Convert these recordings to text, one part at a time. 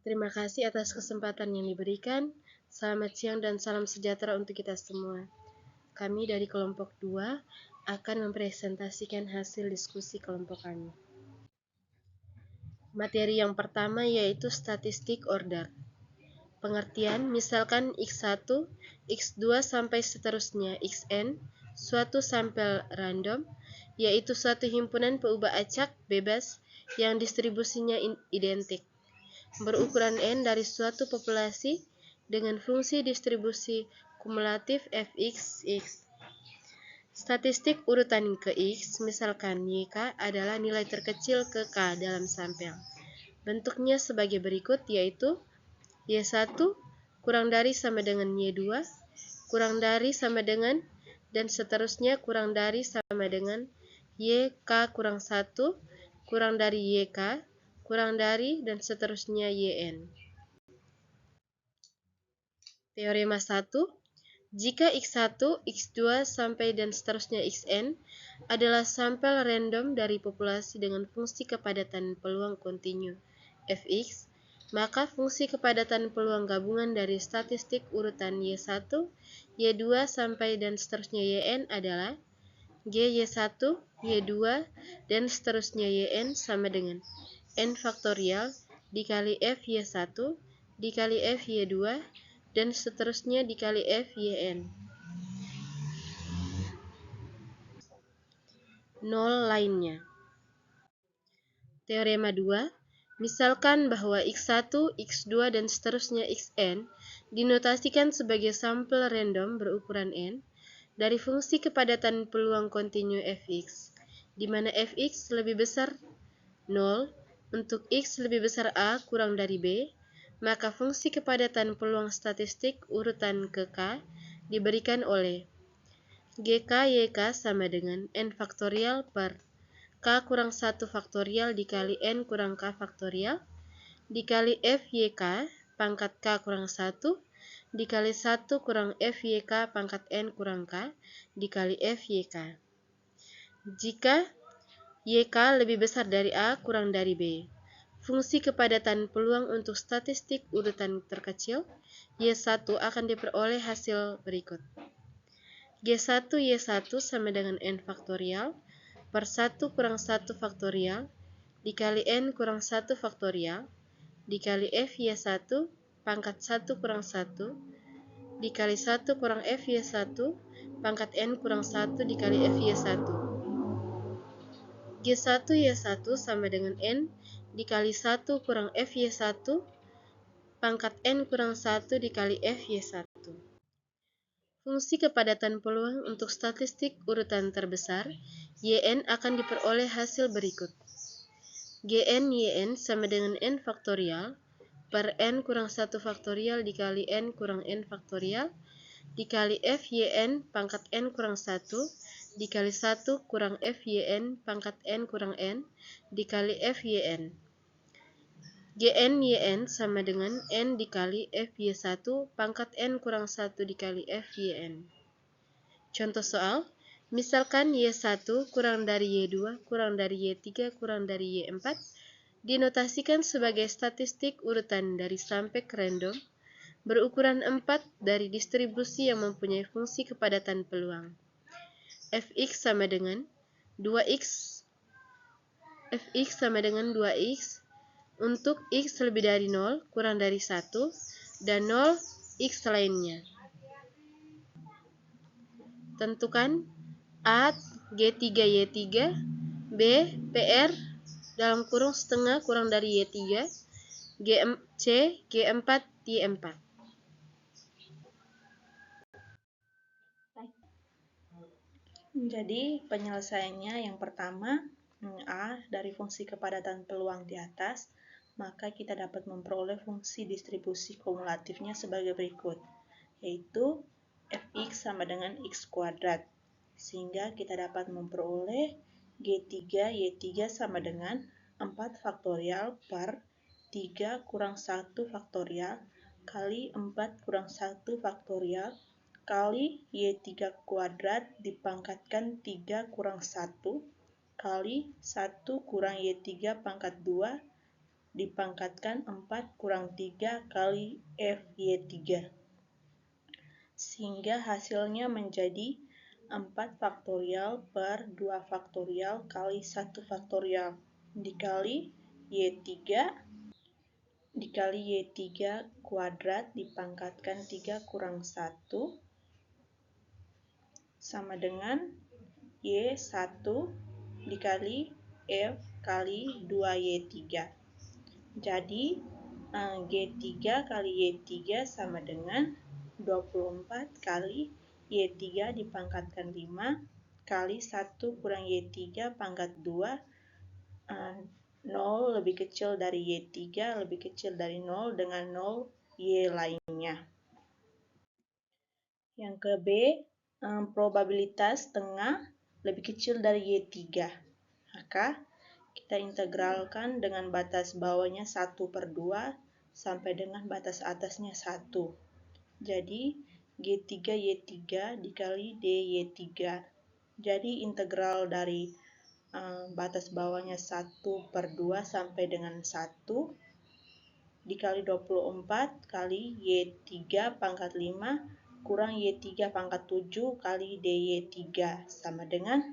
Terima kasih atas kesempatan yang diberikan. Selamat siang dan salam sejahtera untuk kita semua. Kami dari kelompok 2 akan mempresentasikan hasil diskusi kelompok kami. Materi yang pertama yaitu statistik order. Pengertian, misalkan X1, X2 sampai seterusnya Xn, suatu sampel random, yaitu suatu himpunan peubah acak bebas yang distribusinya identik, berukuran N dari suatu populasi dengan fungsi distribusi kumulatif Fx. Statistik urutan ke X, misalkan YK adalah nilai terkecil ke K dalam sampel. Bentuknya sebagai berikut, yaitu Y1 kurang dari sama dengan Y2, kurang dari sama dengan, dan seterusnya kurang dari sama dengan YK kurang 1, kurang dari YK, kurang dari, dan seterusnya YN. Teorema 1, jika X1, X2, sampai dan seterusnya Xn adalah sampel random dari populasi dengan fungsi kepadatan peluang kontinu Fx, maka fungsi kepadatan peluang gabungan dari statistik urutan Y1, Y2, sampai dan seterusnya Yn adalah GY1, Y2, dan seterusnya Yn sama dengan N faktorial dikali F Y1 dikali F Y2 dan seterusnya dikali F Yn. 0 lainnya. Teorema 2, misalkan bahwa X1, X2, dan seterusnya Xn dinotasikan sebagai sampel random berukuran N dari fungsi kepadatan peluang kontinu Fx, di mana Fx lebih besar 0 untuk X lebih besar A kurang dari B, maka fungsi kepadatan peluang statistik urutan ke K diberikan oleh GK YK sama dengan N faktorial per K kurang 1 faktorial dikali N kurang K faktorial dikali F YK pangkat K kurang 1 dikali 1 kurang F YK pangkat N kurang K dikali F YK. Jika YK lebih besar dari A kurang dari B, fungsi kepadatan peluang untuk statistik urutan terkecil Y1 akan diperoleh hasil berikut. G1 Y1 sama dengan N faktorial per 1 kurang 1 faktorial dikali N kurang 1 faktorial dikali F Y1 pangkat 1 kurang 1 dikali 1 kurang F Y1 pangkat N kurang 1 dikali F Y1. G1 Y1 sama dengan N dikali 1 kurang F Y1 pangkat N kurang 1 dikali F Y1. Fungsi kepadatan peluang untuk statistik urutan terbesar Yn akan diperoleh hasil berikut. Gn Yn sama dengan N faktorial per N kurang 1 faktorial dikali N kurang N faktorial dikali F Yn pangkat N kurang 1 dikali 1 kurang F Yn pangkat N kurang N dikali F Yn. Gn Yn sama dengan N dikali F Y1 pangkat N kurang 1 dikali F Yn. Contoh soal, misalkan Y1 kurang dari Y2 kurang dari Y3 kurang dari Y4 dinotasikan sebagai statistik urutan dari sampek random berukuran 4 dari distribusi yang mempunyai fungsi kepadatan peluang. Fx sama dengan 2x Fx sama dengan 2x untuk X lebih dari 0, kurang dari 1, dan 0 X lainnya. Tentukan A G3 Y3, B PR dalam kurung setengah kurang dari Y3, C G4 Y4. Jadi penyelesaiannya yang pertama, A dari fungsi kepadatan peluang di atas, maka kita dapat memperoleh fungsi distribusi kumulatifnya sebagai berikut, yaitu Fx sama dengan X kuadrat, sehingga kita dapat memperoleh G3 Y3 sama dengan 4 faktorial per 3 kurang 1 faktorial kali 4 kurang 1 faktorial kali Y3 kuadrat dipangkatkan 3 kurang 1 kali 1 kurang Y3 pangkat 2 dipangkatkan 4 kurang 3 kali FY3. Sehingga hasilnya menjadi 4 faktorial per 2 faktorial kali 1 faktorial dikali Y3 kuadrat dipangkatkan 3 kurang 1 sama dengan Y1 dikali F kali 2Y3. Jadi G3 kali Y3 sama dengan 24 kali Y3 dipangkatkan 5 kali 1 kurang Y3 pangkat 2, 0 lebih kecil dari Y3 lebih kecil dari 0 dengan 0 Y lainnya. Yang ke B, probabilitas tengah lebih kecil dari Y3. Maka kita integralkan dengan batas bawahnya 1/2 sampai dengan batas atasnya 1. Jadi G3Y3 dikali DY3. Jadi integral dari batas bawahnya 1/2 sampai dengan 1 dikali 24 kali Y3 pangkat 5 kurang Y3 pangkat 7 kali DY3 sama dengan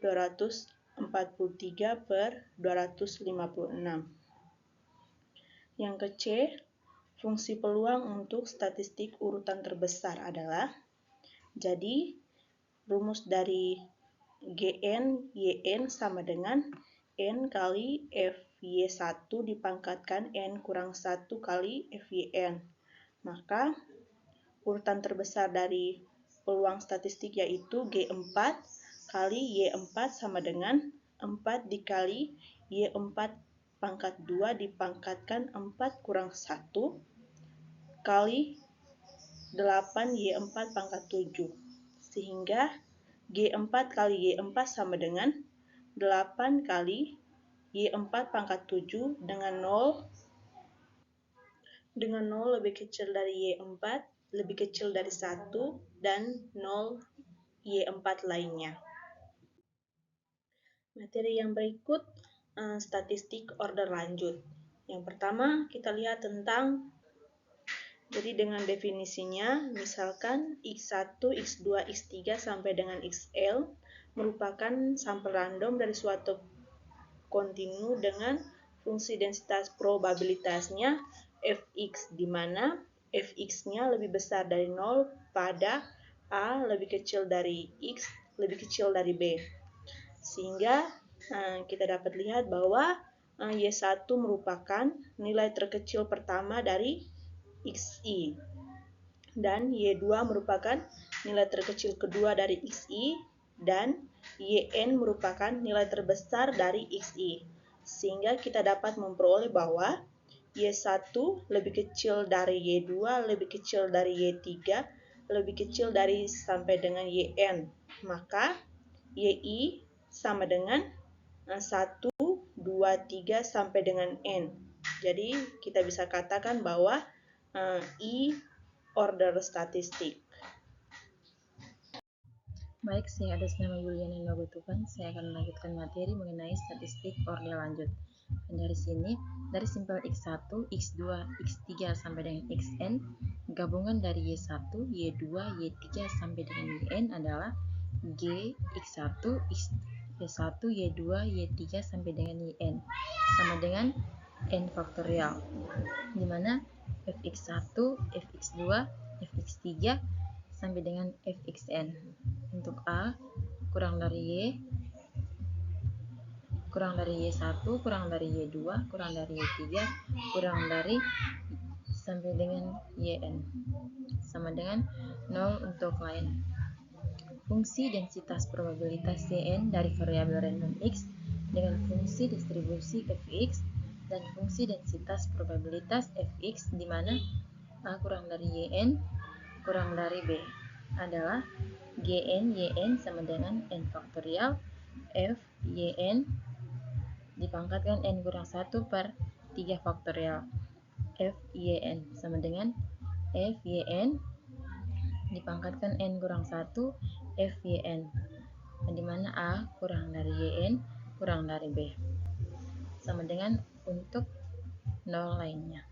243/256. Yang ke C, fungsi peluang untuk statistik urutan terbesar adalah, jadi rumus dari Gn Yn sama dengan N kali Fy1 dipangkatkan N kurang 1 kali Fyn. Maka urutan terbesar dari peluang statistik yaitu G4 kali Y4 sama dengan 4 dikali Y4 pangkat 2 dipangkatkan 4 kurang 1 kali 8 Y4 pangkat 7. Sehingga G4 kali Y4 sama dengan 8 kali Y4 pangkat 7 dengan 0 lebih kecil dari Y4 lebih kecil dari 1 dan 0 Y4 lainnya. Materi yang berikut statistik order lanjut. Yang pertama kita lihat tentang, jadi dengan definisinya, misalkan X1, X2, X3 sampai dengan XL merupakan sampel random dari suatu kontinu dengan fungsi densitas probabilitasnya Fx, di mana Fx-nya lebih besar dari 0 pada A lebih kecil dari X lebih kecil dari B. Sehingga kita dapat lihat bahwa Y1 merupakan nilai terkecil pertama dari Xi dan Y2 merupakan nilai terkecil kedua dari Xi dan Yn merupakan nilai terbesar dari Xi. Sehingga kita dapat memperoleh bahwa Y1 lebih kecil dari Y2, lebih kecil dari Y3, lebih kecil dari sampai dengan Yn. Maka Y sama dengan 1, 2, 3 sampai dengan N. Jadi kita bisa katakan bahwa I order statistik. Baik, saya atas nama Yuliana Nogotukan, saya akan melanjutkan materi mengenai statistik order lanjut. Dan dari sini, dari simpel X1, X2, X3 sampai dengan Xn, gabungan dari Y1, Y2, Y3 sampai dengan Yn adalah G, X1, Y1, Y2, Y3 sampai dengan Yn, sama dengan N faktorial, di mana Fx1, Fx2, Fx3 sampai dengan Fxn. Untuk A kurang dari Y, kurang dari Y1, kurang dari Y2, kurang dari Y3, kurang dari sampai dengan Yn, sama dengan 0 untuk lain. Fungsi densitas probabilitas Cn dari variabel random X dengan fungsi distribusi Fx dan fungsi densitas probabilitas Fx, di mana A kurang dari Yn kurang dari B adalah Gn Yn sama dengan N faktorial F Yn dipangkatkan N kurang 1 per 3 faktorial F Yn sama dengan F Yn dipangkatkan N kurang 1 F Yn, di mana A kurang dari Yn kurang dari B, sama dengan untuk 0 lainnya.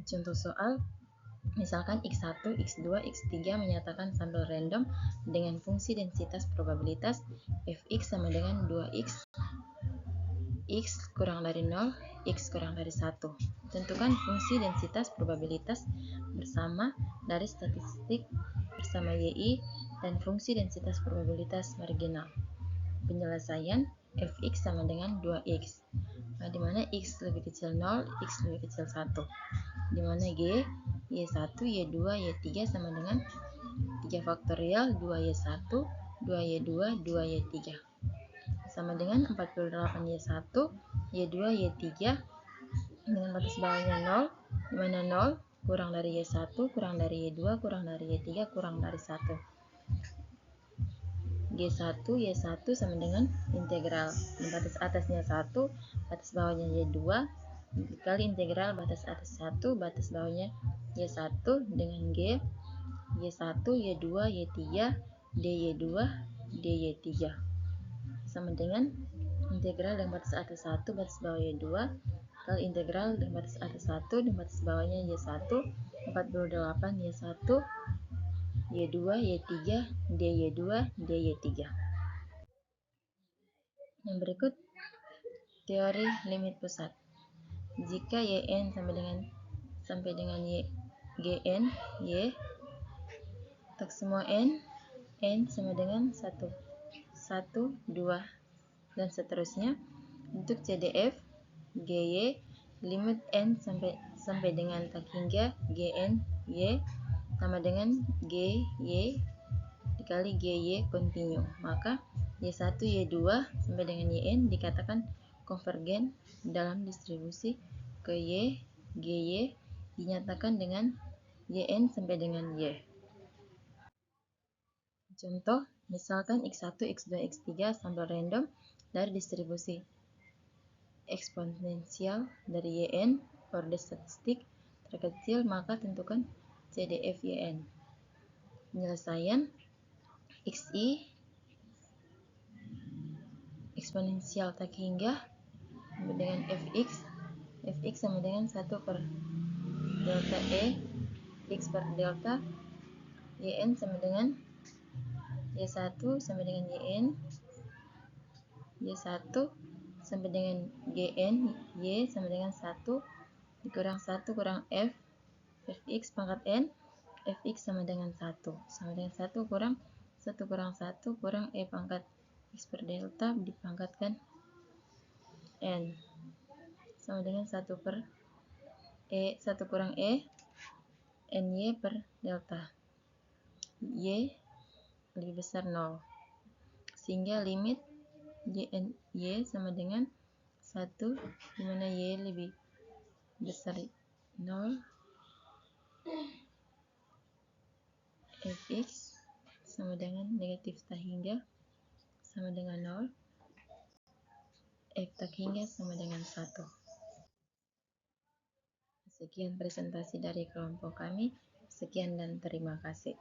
Contoh soal, misalkan x1, x2, x3 menyatakan sampel random dengan fungsi densitas probabilitas fx sama dengan 2x, x kurang dari 0, x kurang dari 1. Tentukan fungsi densitas probabilitas bersama dari statistik bersama yi dan fungsi densitas probabilitas marginal. Penyelesaian fx sama dengan 2x, di mana x lebih kecil 0, x lebih kecil 1, di mana y, y1, y2, y3 sama dengan 3 faktorial 2y1, 2y2, 2y3 sama dengan 48y1, y2, y3 dengan batas bawahnya 0, di mana 0 kurang dari y1, kurang dari y2, kurang dari y3, kurang dari 1. G1, Y1 sama dengan integral batas atasnya 1, batas bawahnya Y2 dikali integral batas atas 1, batas bawahnya Y1 dengan G, Y1, Y2, Y3, DY2, DY3 sama dengan integral dengan batas atas 1, batas bawah Y2 kali integral dengan batas atas 1 dan batas bawahnya Y1, 48 Y1, Y2, Y3, DY2, DY3. Yang berikut, teori limit pusat. Jika Yn sampai dengan Gn, Y, tak semua N sama dengan 1, 1, 2, dan seterusnya. Untuk CDF, Gy, limit N sampai dengan tak hingga Gn, Y, sama dengan Gy dikali Gy kontinu. Maka Y1, Y2 sampai dengan Yn dikatakan konvergen dalam distribusi ke Y, Gy dinyatakan dengan Yn sampai dengan Y. Contoh, misalkan x1, x2, x3 sampel random dari distribusi eksponensial dari Yn orde statistik terkecil, maka tentukan CDF Yn. Penyelesaian xi eksponensial tak hingga dengan fx sama dengan 1 per delta E, x per delta Yn sama dengan Y1 sampai dengan Yn, Y1 sampai dengan Gn, Y sama dengan 1 dikurang 1 kurang F, Fx pangkat N, Fx sama dengan 1, sama dengan 1 kurang 1 kurang 1 kurang E pangkat X per delta dipangkatkan N, sama dengan 1 per E, 1 kurang E, Ny per delta, Y lebih besar 0, sehingga limit Y sama dengan 1, dimana Y lebih besar 0, Fx sama dengan negatif tak hingga sama dengan 0, F tak hingga sama dengan 1. Sekian presentasi dari kelompok kami. Sekian dan terima kasih.